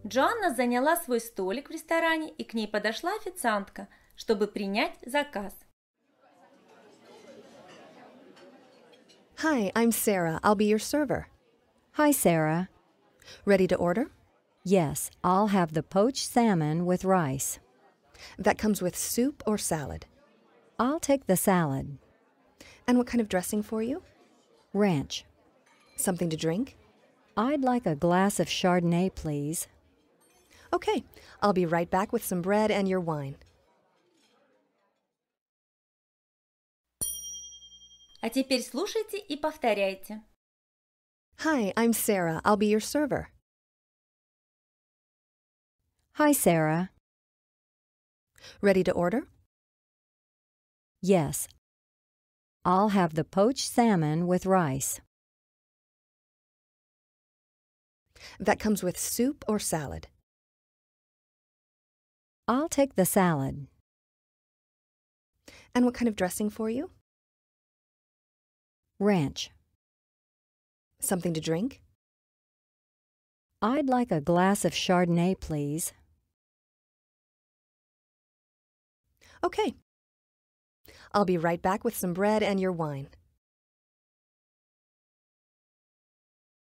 Джоанна заняла свой столик в ресторане, и к ней подошла официантка, чтобы принять заказ. Hi, I'm Sarah. I'll be your server. Hi, Sarah. Ready to order? Yes, I'll have the poached salmon with rice. That comes with soup or salad. I'll take the salad. And what kind of dressing for you? Ranch. Something to drink? I'd like a glass of Chardonnay, please. Okay, I'll be right back with some bread and your wine. А теперь слушайте и повторяйте. Hi, I'm Sarah. I'll be your server. Hi, Sarah. Ready to order? Yes. I'll have the poached salmon with rice. That comes with soup or salad. I'll take the salad. And what kind of dressing for you? Ranch. Something to drink? I'd like a glass of Chardonnay, please. Okay. I'll be right back with some bread and your wine.